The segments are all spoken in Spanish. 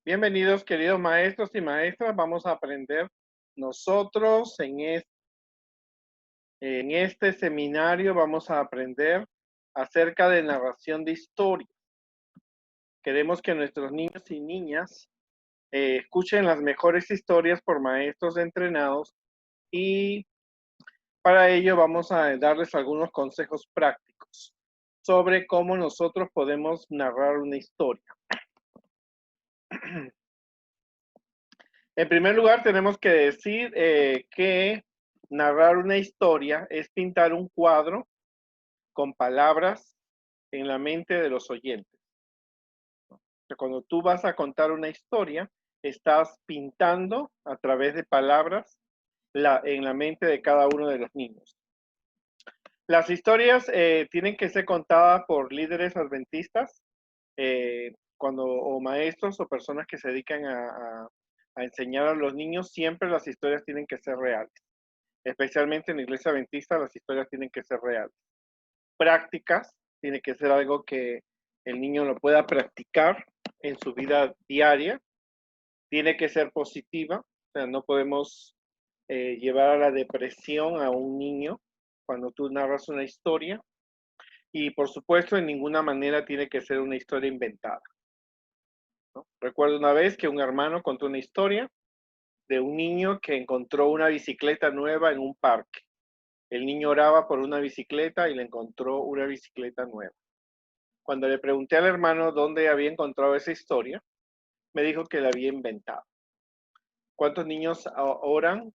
Bienvenidos, queridos maestros y maestras. Vamos a aprender nosotros en este seminario. Vamos a aprender acerca de narración de historia. Queremos que nuestros niños y niñas escuchen las mejores historias por maestros entrenados y para ello vamos a darles algunos consejos prácticos sobre cómo nosotros podemos narrar una historia. En primer lugar, tenemos que decir que narrar una historia es pintar un cuadro con palabras en la mente de los oyentes. Cuando tú vas a contar una historia, estás pintando a través de palabras en la mente de cada uno de los niños. Las historias tienen que ser contadas por líderes adventistas, o maestros o personas que se dedican a enseñar a los niños. Siempre las historias tienen que ser reales. Especialmente en la iglesia adventista, las historias tienen que ser reales. Prácticas, tiene que ser algo que el niño lo pueda practicar en su vida diaria. Tiene que ser positiva, o sea, no podemos llevar a la depresión a un niño cuando tú narras una historia. Y por supuesto, en ninguna manera tiene que ser una historia inventada, ¿no? Recuerdo una vez que un hermano contó una historia de un niño que encontró una bicicleta nueva en un parque. El niño oraba por una bicicleta y le encontró una bicicleta nueva. Cuando le pregunté al hermano dónde había encontrado esa historia, me dijo que la había inventado. ¿Cuántos niños oran?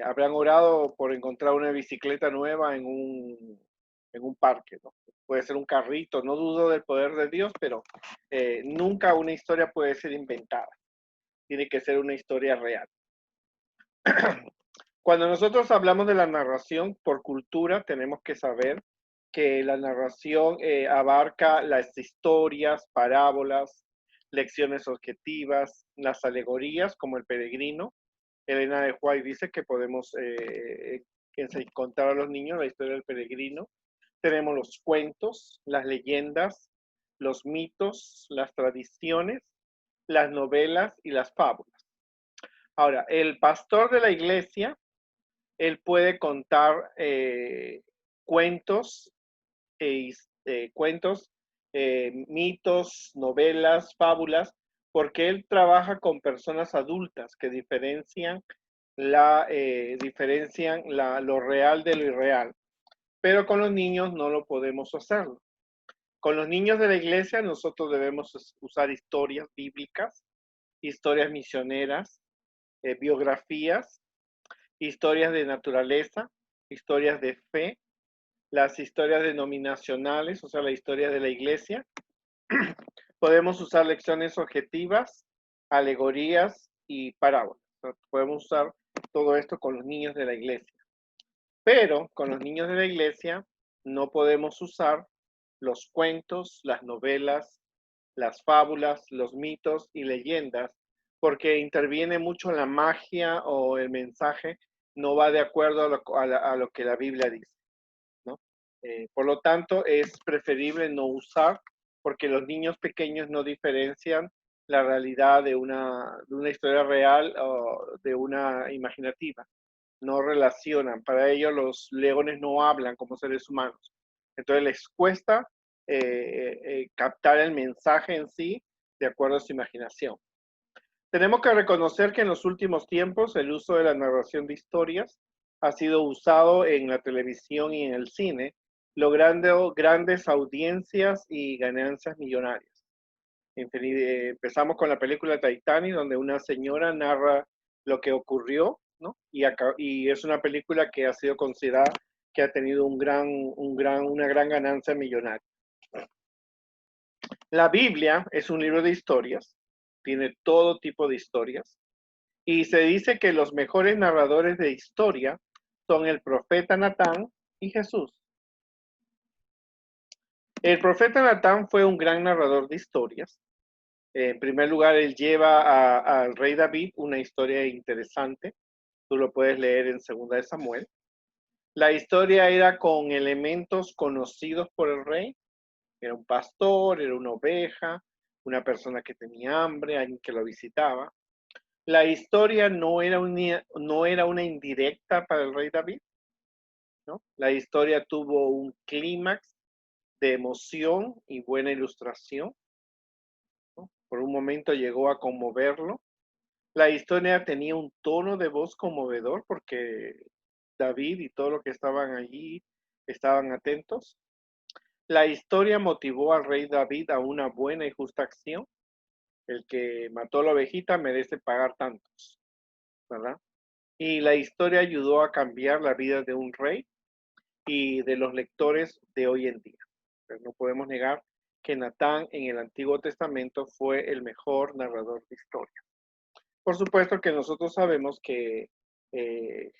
Habrán orado por encontrar una bicicleta nueva en un parque, ¿no? Puede ser un carrito, no dudo del poder de Dios, pero nunca una historia puede ser inventada. Tiene que ser una historia real. Cuando nosotros hablamos de la narración por cultura, tenemos que saber que la narración abarca las historias, parábolas, lecciones objetivas, las alegorías, como el peregrino. Elena de White dice que podemos contar a los niños la historia del peregrino. Tenemos los cuentos, las leyendas, los mitos, las tradiciones, las novelas y las fábulas. Ahora, el pastor de la iglesia, él puede contar cuentos, mitos, novelas, fábulas, porque él trabaja con personas adultas que diferencian lo real de lo irreal. Pero con los niños no lo podemos hacerlo. Con los niños de la iglesia nosotros debemos usar historias bíblicas, historias misioneras, biografías, historias de naturaleza, historias de fe, las historias denominacionales, o sea, la historia de la iglesia. Podemos usar lecciones objetivas, alegorías y parábolas. Podemos usar todo esto con los niños de la iglesia. Pero con los niños de la iglesia no podemos usar los cuentos, las novelas, las fábulas, los mitos y leyendas, porque interviene mucho la magia o el mensaje no va de acuerdo a lo que la Biblia dice, ¿no? Por lo tanto, es preferible no usar, porque los niños pequeños no diferencian la realidad de una historia real o de una imaginativa. No relacionan. Para ellos los leones no hablan como seres humanos. Entonces les cuesta captar el mensaje en sí de acuerdo a su imaginación. Tenemos que reconocer que en los últimos tiempos el uso de la narración de historias ha sido usado en la televisión y en el cine, logrando grandes audiencias y ganancias millonarias. Empezamos con la película Titanic, donde una señora narra lo que ocurrió, ¿no? Y es una película que ha sido considerada que ha tenido una gran ganancia millonaria. La Biblia es un libro de historias, tiene todo tipo de historias, y se dice que los mejores narradores de historia son el profeta Natán y Jesús. El profeta Natán fue un gran narrador de historias. En primer lugar, él lleva al rey David una historia interesante. Tú lo puedes leer en 2 de Samuel. La historia era con elementos conocidos por el rey. Era un pastor, era una oveja, una persona que tenía hambre, alguien que lo visitaba. La historia no era una indirecta para el rey David, ¿no? La historia tuvo un clímax de emoción y buena ilustración, ¿no? Por un momento llegó a conmoverlo. La historia tenía un tono de voz conmovedor porque David y todos los que estaban allí estaban atentos. La historia motivó al rey David a una buena y justa acción. El que mató a la ovejita merece pagar tantos, ¿verdad? Y la historia ayudó a cambiar la vida de un rey y de los lectores de hoy en día. Pero no podemos negar que Natán en el Antiguo Testamento fue el mejor narrador de historia. Por supuesto que nosotros sabemos que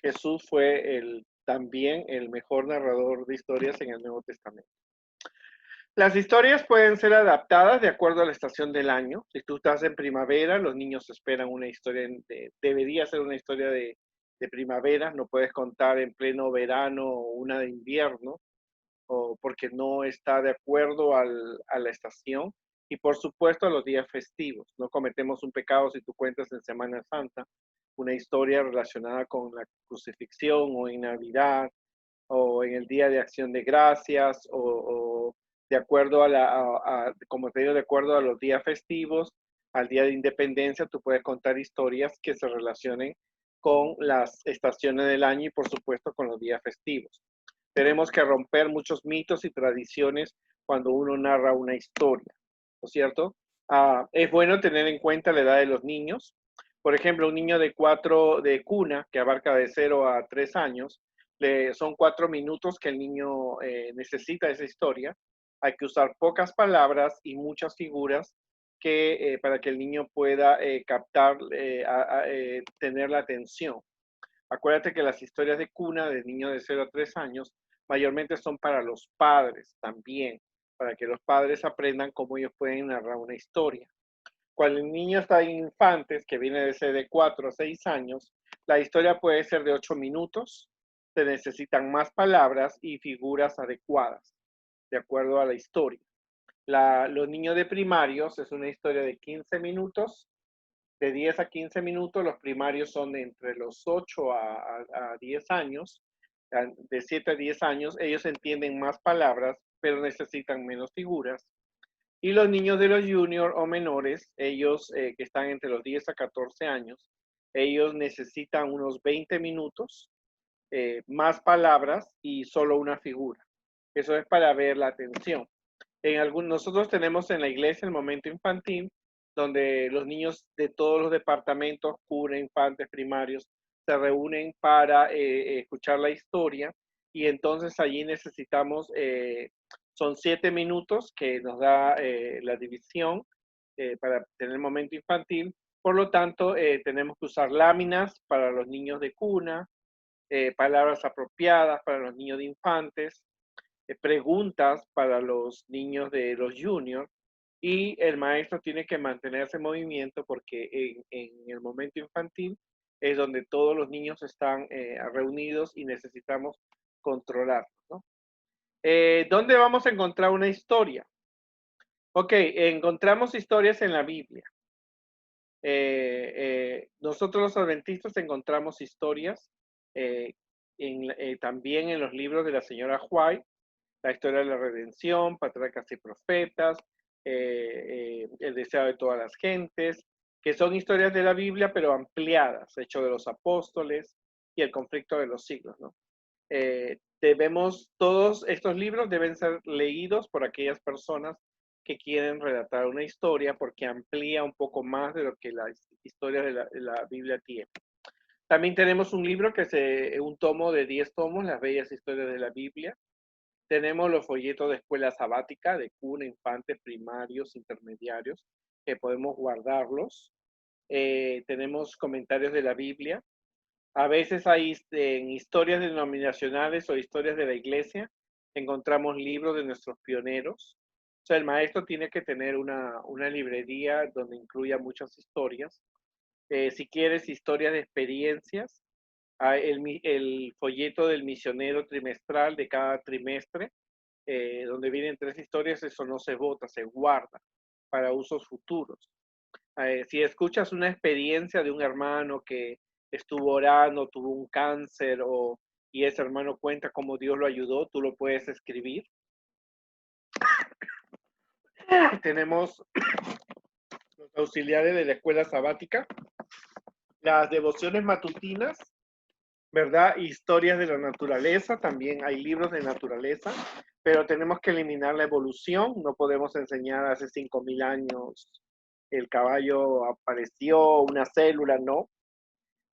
Jesús fue también el mejor narrador de historias en el Nuevo Testamento. Las historias pueden ser adaptadas de acuerdo a la estación del año. Si tú estás en primavera, los niños esperan una historia, debería ser una historia de primavera, no puedes contar en pleno verano o una de invierno, o porque no está de acuerdo a la estación. Y por supuesto a los días festivos. No cometemos un pecado si tú cuentas en Semana Santa una historia relacionada con la crucifixión o en Navidad o en el Día de Acción de Gracias o de acuerdo como te digo, de acuerdo a los días festivos, al Día de Independencia, tú puedes contar historias que se relacionen con las estaciones del año y por supuesto con los días festivos. Tenemos que romper muchos mitos y tradiciones cuando uno narra una historia, ¿no es cierto? Es bueno tener en cuenta la edad de los niños. Por ejemplo, un niño de cuna, que abarca de 0 a 3 años, son 4 minutos que el niño necesita esa historia. Hay que usar pocas palabras y muchas figuras para que el niño pueda captar, tener la atención. Acuérdate que las historias de cuna de niños de 0 a 3 años mayormente son para los padres también, para que los padres aprendan cómo ellos pueden narrar una historia. Cuando el niño está en infantes, que viene de ser de 4 a 6 años, la historia puede ser de 8 minutos, se necesitan más palabras y figuras adecuadas, de acuerdo a la historia. Los niños de primarios es una historia de 15 minutos, de 10 a 15 minutos, los primarios son de entre los 8 a 10 años, de 7 a 10 años, ellos entienden más palabras, pero necesitan menos figuras. Y los niños de los junior o menores, ellos que están entre los 10 a 14 años, ellos necesitan unos 20 minutos, más palabras y solo una figura. Eso es para ver la atención. Nosotros tenemos en la iglesia el momento infantil, donde los niños de todos los departamentos, cura, infantes, primarios, se reúnen para escuchar la historia y entonces allí necesitamos, son 7 minutos que nos da la división para tener el momento infantil. Por lo tanto, tenemos que usar láminas para los niños de cuna, palabras apropiadas para los niños de infantes, preguntas para los niños de los juniors y el maestro tiene que mantenerse en movimiento porque en el momento infantil es donde todos los niños están reunidos y necesitamos controlarlos, ¿no? ¿Dónde vamos a encontrar una historia? Ok, encontramos historias en la Biblia. Nosotros los adventistas encontramos historias también en los libros de la señora White, la historia de la redención, patriarcas y profetas, el deseo de todas las gentes, que son historias de la Biblia, pero ampliadas, Hechos de los Apóstoles y el conflicto de los siglos, ¿no? Todos estos libros deben ser leídos por aquellas personas que quieren relatar una historia porque amplía un poco más de lo que las historias de la Biblia tienen. También tenemos un libro un tomo de 10 tomos, Las Bellas Historias de la Biblia. Tenemos los folletos de escuela sabática, de cuna, infantes, primarios, intermediarios, que podemos guardarlos. Tenemos comentarios de la Biblia. A veces hay en historias denominacionales o historias de la iglesia, encontramos libros de nuestros pioneros. O sea, el maestro tiene que tener una librería donde incluya muchas historias. Si quieres historias de experiencias, el folleto del misionero trimestral de cada trimestre, donde vienen 3 historias, eso no se vota, se guarda. para usos futuros. Si escuchas una experiencia de un hermano que estuvo orando, tuvo un cáncer y ese hermano cuenta cómo Dios lo ayudó, tú lo puedes escribir. Tenemos los auxiliares de la escuela sabática, las devociones matutinas, ¿verdad? Historias de la naturaleza, también hay libros de naturaleza, pero tenemos que eliminar la evolución, no podemos enseñar hace 5.000 años el caballo apareció, una célula, no.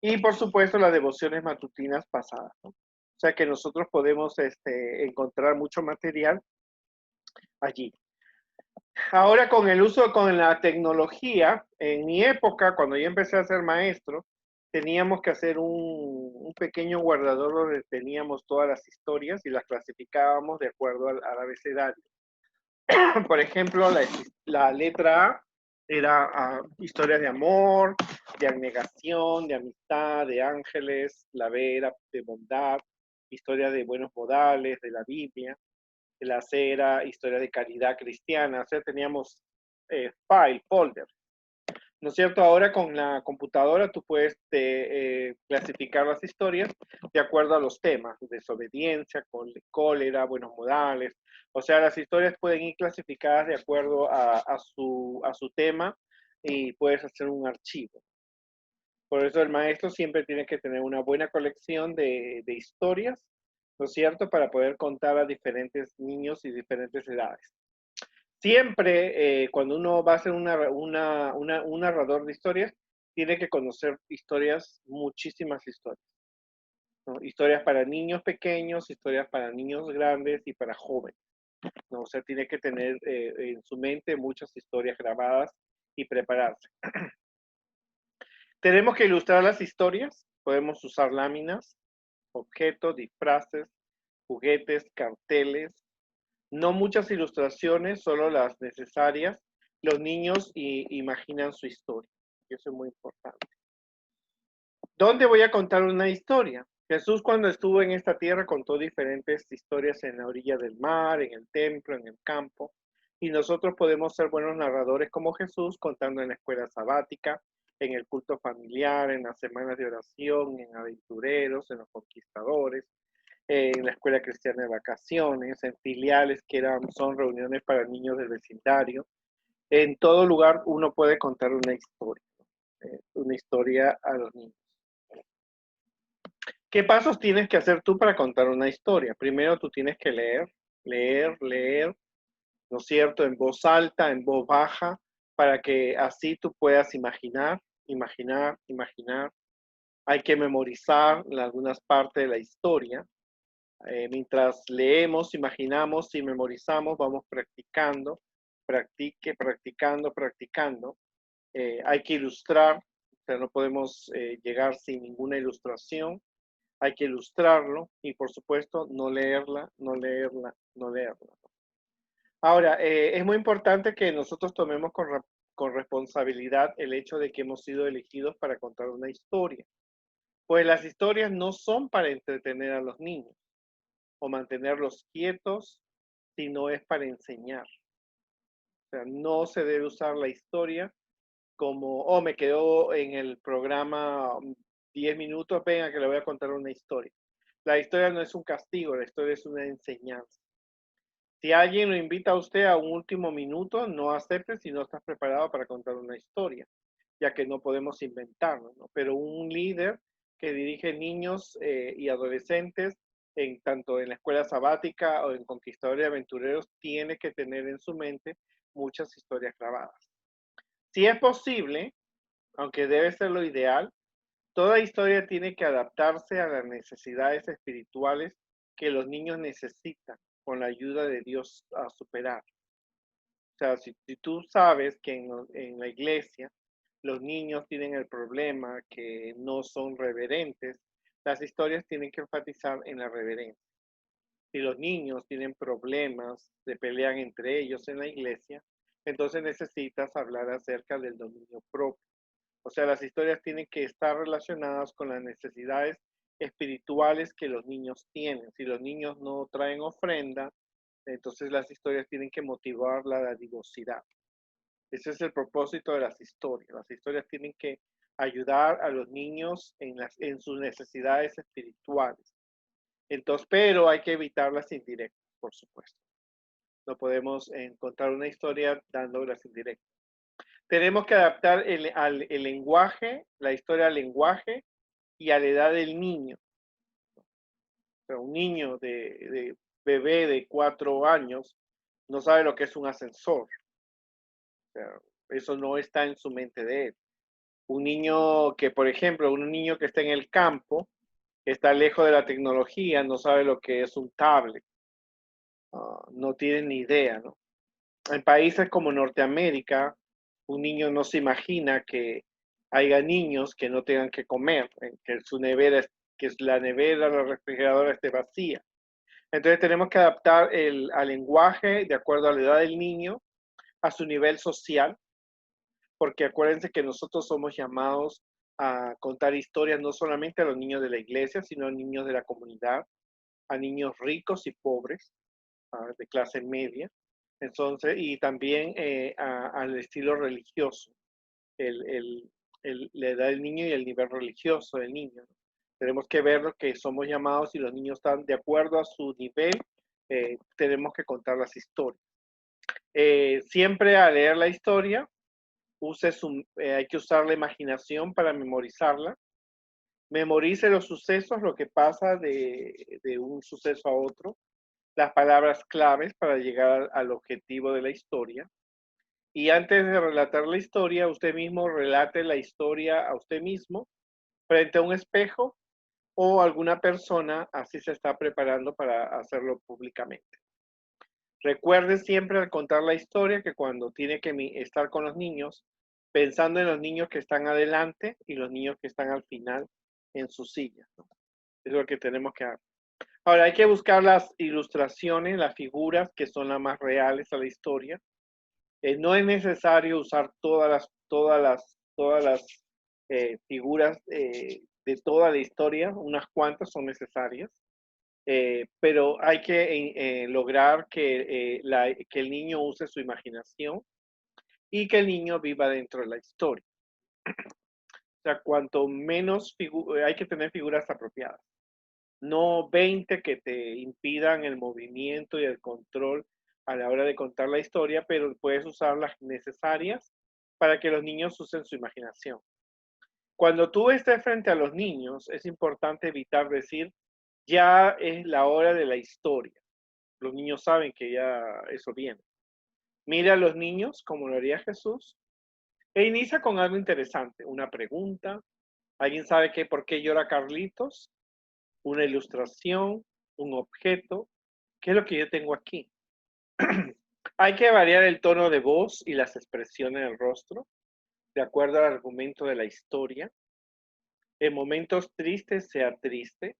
Y por supuesto las devociones matutinas pasadas, ¿no? O sea que nosotros podemos encontrar mucho material allí. Ahora con el uso, con la tecnología, en mi época, cuando yo empecé a ser maestro, teníamos que hacer un pequeño guardador donde teníamos todas las historias y las clasificábamos de acuerdo al abecedario. Por ejemplo, la letra A era historias de amor, de abnegación, de amistad, de ángeles, la B era de bondad, historia de buenos modales, de la Biblia. La C era historia de caridad cristiana. O sea, teníamos folder. ¿No es cierto? Ahora con la computadora tú puedes clasificar las historias de acuerdo a los temas, desobediencia, cólera, buenos modales. O sea, las historias pueden ir clasificadas de acuerdo a su tema y puedes hacer un archivo. Por eso el maestro siempre tiene que tener una buena colección de historias, ¿no es cierto?, para poder contar a diferentes niños y diferentes edades. Siempre cuando uno va a ser un narrador de historias, tiene que conocer historias, muchísimas historias, ¿no? Historias para niños pequeños, historias para niños grandes y para jóvenes, ¿no? O sea, tiene que tener en su mente muchas historias grabadas y prepararse. Tenemos que ilustrar las historias, podemos usar láminas, objetos, disfraces, juguetes, carteles, no muchas ilustraciones, solo las necesarias. Los niños imaginan su historia. Eso es muy importante. ¿Dónde voy a contar una historia? Jesús cuando estuvo en esta tierra contó diferentes historias en la orilla del mar, en el templo, en el campo. Y nosotros podemos ser buenos narradores como Jesús contando en la escuela sabática, en el culto familiar, en las semanas de oración, en aventureros, en los conquistadores, en la escuela cristiana de vacaciones, en filiales que son reuniones para niños del vecindario. En todo lugar uno puede contar una historia a los niños. ¿Qué pasos tienes que hacer tú para contar una historia? Primero tú tienes que leer, ¿no es cierto? En voz alta, en voz baja, para que así tú puedas imaginar. Hay que memorizar algunas partes de la historia. Mientras leemos, imaginamos y memorizamos, vamos practicando, practicando. Hay que ilustrar, o sea, no podemos llegar sin ninguna ilustración. Hay que ilustrarlo y, por supuesto, no leerla. Ahora, es muy importante que nosotros tomemos con responsabilidad el hecho de que hemos sido elegidos para contar una historia. Pues las historias no son para entretener a los niños o mantenerlos quietos, sino es para enseñar. O sea, no se debe usar la historia como, oh, me quedó en el programa 10 minutos, venga que le voy a contar una historia. La historia no es un castigo, la historia es una enseñanza. Si alguien lo invita a usted a un último minuto, no acepte si no estás preparado para contar una historia, ya que no podemos inventarlo, ¿no? Pero un líder que dirige niños y adolescentes, tanto en la escuela sabática o en Conquistadores y Aventureros, tiene que tener en su mente muchas historias grabadas. Si es posible, aunque debe ser lo ideal, toda historia tiene que adaptarse a las necesidades espirituales que los niños necesitan con la ayuda de Dios a superar. O sea, si tú sabes que en la iglesia los niños tienen el problema que no son reverentes, las historias tienen que enfatizar en la reverencia. Si los niños tienen problemas, se pelean entre ellos en la iglesia, entonces necesitas hablar acerca del dominio propio. O sea, las historias tienen que estar relacionadas con las necesidades espirituales que los niños tienen. Si los niños no traen ofrenda, entonces las historias tienen que motivar la dadivosidad. Ese es el propósito de las historias. Las historias tienen que ayudar a los niños en sus necesidades espirituales. Entonces, pero hay que evitar las indirectas, por supuesto. No podemos encontrar una historia dando las indirectas. Tenemos que adaptar el lenguaje, la historia al lenguaje y a la edad del niño. O sea, un niño de bebé de 4 años no sabe lo que es un ascensor. O sea, eso no está en su mente de él. Un niño que, por ejemplo, un niño que está en el campo, que está lejos de la tecnología, no sabe lo que es un tablet. No tiene ni idea, ¿no? En países como Norteamérica, un niño no se imagina que haya niños que no tengan que comer, que su nevera, que la nevera, la refrigeradora esté vacía. Entonces tenemos que adaptar al lenguaje de acuerdo a la edad del niño, a su nivel social, porque acuérdense que nosotros somos llamados a contar historias no solamente a los niños de la iglesia, sino a niños de la comunidad, a niños ricos y pobres, de clase media. Entonces, y también al estilo religioso, la edad del niño y el nivel religioso del niño, ¿no? Tenemos que ver lo que somos llamados y los niños están de acuerdo a su nivel, tenemos que contar las historias. Siempre al leer la historia, hay que usar la imaginación para memorizarla. Memorice los sucesos, lo que pasa de un suceso a otro, las palabras claves para llegar al objetivo de la historia. Y antes de relatar la historia, usted mismo relate la historia a usted mismo frente a un espejo o alguna persona, así se está preparando para hacerlo públicamente. Recuerde siempre al contar la historia que cuando tiene que estar con los niños, pensando en los niños que están adelante y los niños que están al final en su silla, ¿no? Es lo que tenemos que hacer. Ahora hay que buscar las ilustraciones, las figuras que son las más reales a la historia. No es necesario usar todas las figuras de toda la historia, unas cuantas son necesarias, pero hay que lograr que el niño use su imaginación y que el niño viva dentro de la historia. O sea, cuanto menos hay que tener figuras apropiadas. No 20 que te impidan el movimiento y el control a la hora de contar la historia, pero puedes usar las necesarias para que los niños usen su imaginación. Cuando tú estés frente a los niños, es importante evitar decir, ya es la hora de la historia. Los niños saben que ya eso viene. Mira a los niños como lo haría Jesús e inicia con algo interesante, una pregunta. ¿Alguien sabe por qué llora Carlitos? Una ilustración, un objeto. ¿Qué es lo que yo tengo aquí? Hay que variar el tono de voz y las expresiones del rostro de acuerdo al argumento de la historia. En momentos tristes sea triste,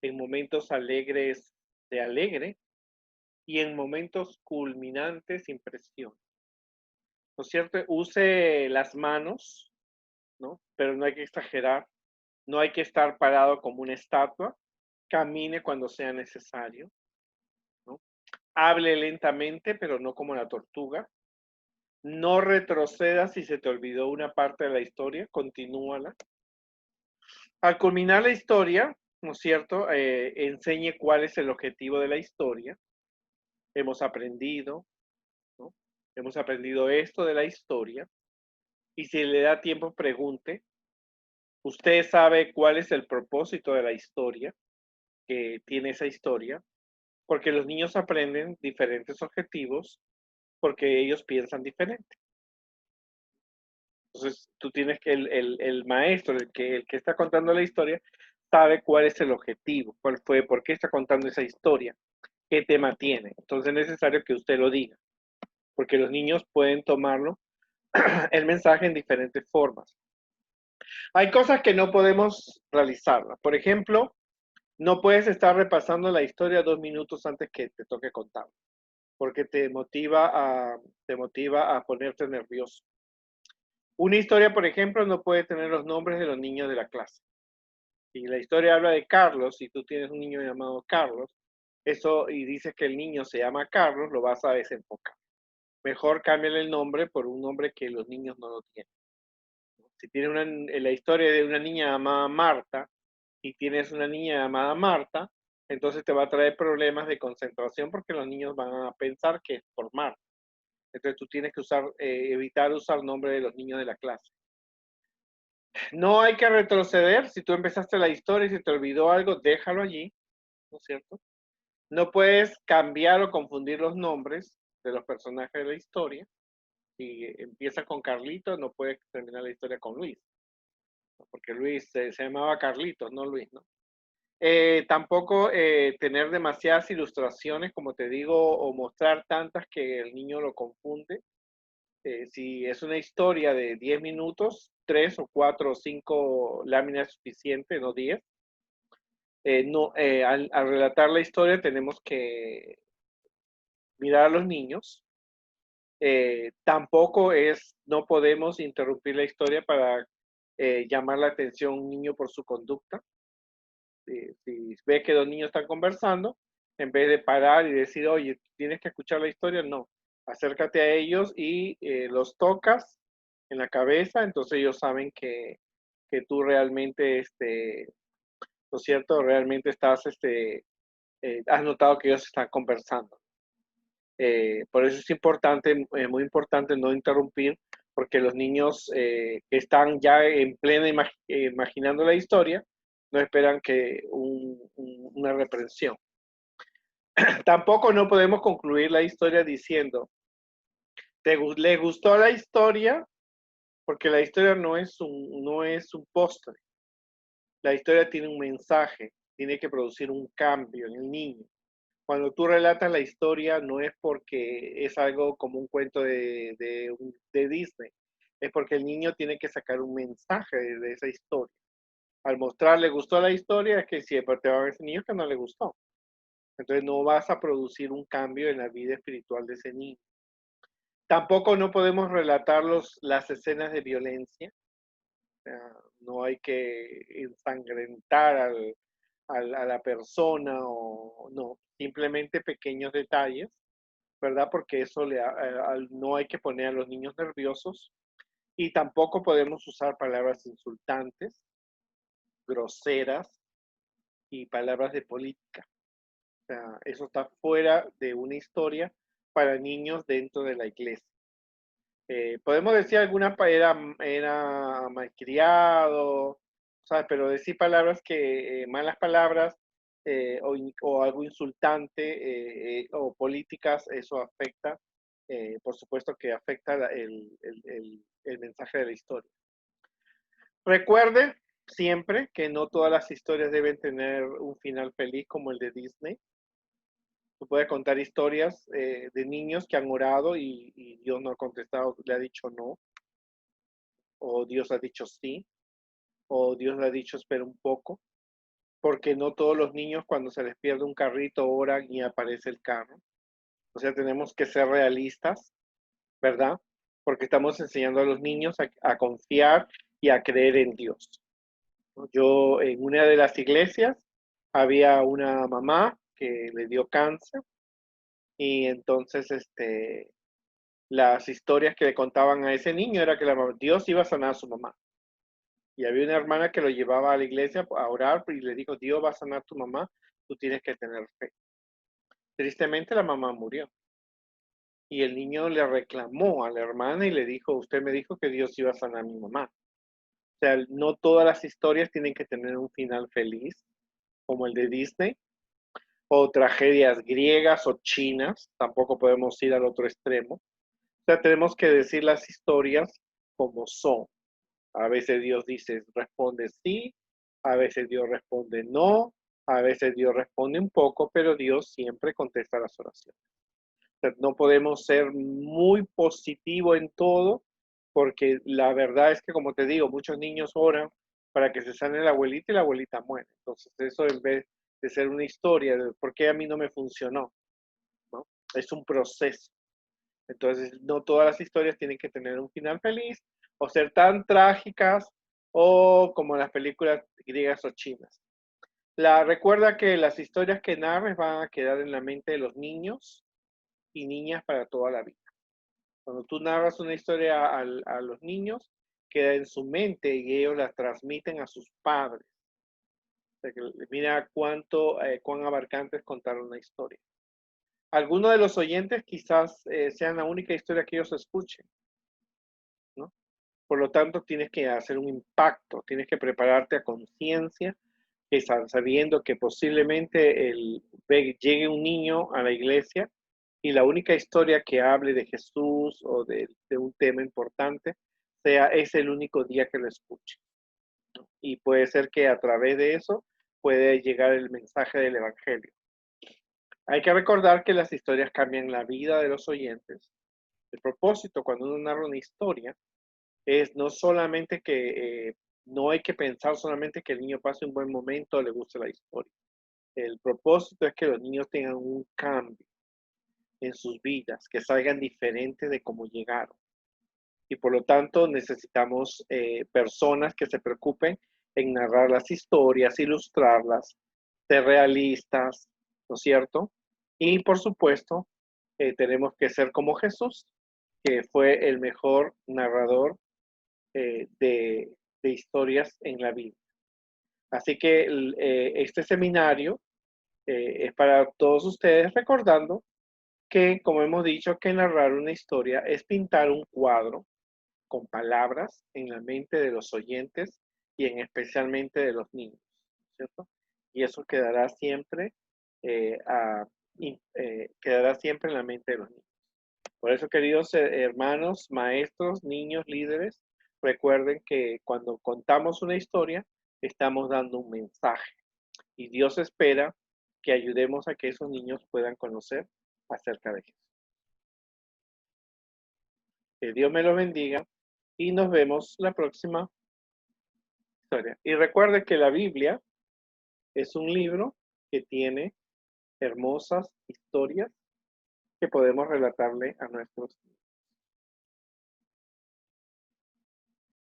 en momentos alegres sea alegre y en momentos culminantes impresión. ¿No es cierto? Use las manos, ¿no? Pero no hay que exagerar, no hay que estar parado como una estatua, camine cuando sea necesario, ¿no? Hable lentamente, pero no como la tortuga. No retrocedas si se te olvidó una parte de la historia, continúala. Al culminar la historia, ¿no es cierto? Enseñe cuál es el objetivo de la historia. Hemos aprendido, ¿no? Hemos aprendido esto de la historia. Y si le da tiempo, pregunte. ¿Usted sabe cuál es el propósito de la historia que tiene esa historia? Porque los niños aprenden diferentes objetivos porque ellos piensan diferente. Entonces, tú tienes que, el maestro, el que está contando la historia, sabe cuál es el objetivo, cuál fue, por qué está contando esa historia, qué tema tiene. Entonces es necesario que usted lo diga, porque los niños pueden tomarlo, el mensaje en diferentes formas. Hay cosas que no podemos realizarlas. Por ejemplo, no puedes estar repasando la historia 2 minutos antes que te toque contar, porque te motiva a ponerte nervioso. Una historia, por ejemplo, no puede tener los nombres de los niños de la clase. Si la historia habla de Carlos, y tú tienes un niño llamado Carlos, eso y dices que el niño se llama Carlos, lo vas a desenfocar. mejor cámbiale el nombre por un nombre que los niños no lo tienen. Si tienes la historia de una niña llamada Marta y tienes una niña llamada Marta, entonces te va a traer problemas de concentración porque los niños van a pensar que es por Marta. Entonces tú tienes que evitar usar nombre de los niños de la clase. No hay que retroceder. Si tú empezaste la historia y se te olvidó algo, déjalo allí, ¿no es cierto? No puedes cambiar o confundir los nombres de los personajes de la historia. Si empieza con Carlitos, no puedes terminar la historia con Luis, ¿no? Porque Luis se llamaba Carlitos, no Luis, ¿no? Tampoco tener demasiadas ilustraciones, como te digo, o mostrar tantas que el niño lo confunde. Si es una historia de 10 minutos, 3 o 4 o 5 láminas es suficiente, no 10. No, al relatar la historia tenemos que mirar a los niños. Tampoco no podemos interrumpir la historia para llamar la atención a un niño por su conducta. Si ves que dos niños están conversando, en vez de parar y decir, oye, tienes que escuchar la historia, no. Acércate a ellos y los tocas en la cabeza, entonces ellos saben que tú realmente, ¿no es cierto? Realmente has notado que ellos están conversando. Por eso es importante, muy importante no interrumpir, porque los niños que están ya en plena imaginando la historia, no esperan que una reprensión. Tampoco no podemos concluir la historia diciendo, ¿le gustó la historia? Porque la historia no es un postre. La historia tiene un mensaje, tiene que producir un cambio en el niño. Cuando tú relatas la historia no es porque es algo como un cuento de Disney, es porque el niño tiene que sacar un mensaje de esa historia. Al mostrarle gustó la historia, es que siempre te va a ver ese niño que no le gustó. Entonces no vas a producir un cambio en la vida espiritual de ese niño. Tampoco no podemos relatar las escenas de violencia. O sea, no hay que ensangrentar a la persona o no, simplemente pequeños detalles, ¿verdad? Porque eso no hay que poner a los niños nerviosos y tampoco podemos usar palabras insultantes, groseras y palabras de política. O sea, eso está fuera de una historia para niños dentro de la iglesia. Podemos decir era malcriado, ¿sabes? Pero decir palabras malas palabras o algo insultante o políticas, eso afecta, por supuesto que afecta el mensaje de la historia. Recuerde siempre que no todas las historias deben tener un final feliz como el de Disney. Tú puedes contar historias de niños que han orado y Dios no ha contestado, le ha dicho no, o Dios ha dicho sí, o Dios le ha dicho espera un poco, porque no todos los niños cuando se les pierde un carrito oran y aparece el carro. O sea, tenemos que ser realistas, ¿verdad? Porque estamos enseñando a los niños a confiar y a creer en Dios. Yo en una de las iglesias había una mamá que le dio cáncer y entonces las historias que le contaban a ese niño era que Dios iba a sanar a su mamá. Y había una hermana que lo llevaba a la iglesia a orar y le dijo, Dios va a sanar a tu mamá, tú tienes que tener fe. Tristemente la mamá murió. Y el niño le reclamó a la hermana y le dijo, usted me dijo que Dios iba a sanar a mi mamá. O sea, no todas las historias tienen que tener un final feliz, como el de Disney, o tragedias griegas o chinas, tampoco podemos ir al otro extremo. O sea, tenemos que decir las historias como son. A veces Dios dice, responde sí, a veces Dios responde no, a veces Dios responde un poco, pero Dios siempre contesta las oraciones. O sea, no podemos ser muy positivos en todo, porque la verdad es que, como te digo, muchos niños oran para que se sane la abuelita y la abuelita muere. Entonces, eso en vez de ser una historia de por qué a mí no me funcionó, ¿no? Es un proceso. Entonces, no todas las historias tienen que tener un final feliz o ser tan trágicas o como las películas griegas o chinas. Recuerda que las historias que narres van a quedar en la mente de los niños y niñas para toda la vida. Cuando tú narras una historia a los niños, queda en su mente y ellos la transmiten a sus padres. O sea, que mira cuán abarcante es contar una historia. Algunos de los oyentes quizás sean la única historia que ellos escuchen, ¿no? Por lo tanto, tienes que hacer un impacto, tienes que prepararte a conciencia, sabiendo que posiblemente llegue un niño a la iglesia y la única historia que hable de Jesús o de un tema importante es el único día que lo escuche. Y puede ser que a través de eso puede llegar el mensaje del Evangelio. Hay que recordar que las historias cambian la vida de los oyentes. El propósito cuando uno narra una historia es no solamente que no hay que pensar solamente que el niño pase un buen momento o le guste la historia. El propósito es que los niños tengan un cambio en sus vidas, que salgan diferentes de cómo llegaron. Y por lo tanto necesitamos personas que se preocupen en narrar las historias, ilustrarlas, ser realistas, ¿no es cierto? Y por supuesto, tenemos que ser como Jesús, que fue el mejor narrador de historias en la Biblia. Así que este seminario es para todos ustedes recordando que, como hemos dicho, que narrar una historia es pintar un cuadro con palabras en la mente de los oyentes y en especialmente de los niños, ¿cierto? Y eso eh, a- quedará siempre en la mente de los niños. Por eso, queridos hermanos, maestros, niños, líderes, recuerden que cuando contamos una historia, estamos dando un mensaje y Dios espera que ayudemos a que esos niños puedan conocer acerca de Jesús. Que Dios me los bendiga y nos vemos la próxima historia. Y recuerde que la Biblia es un libro que tiene hermosas historias que podemos relatarle a nuestros niños.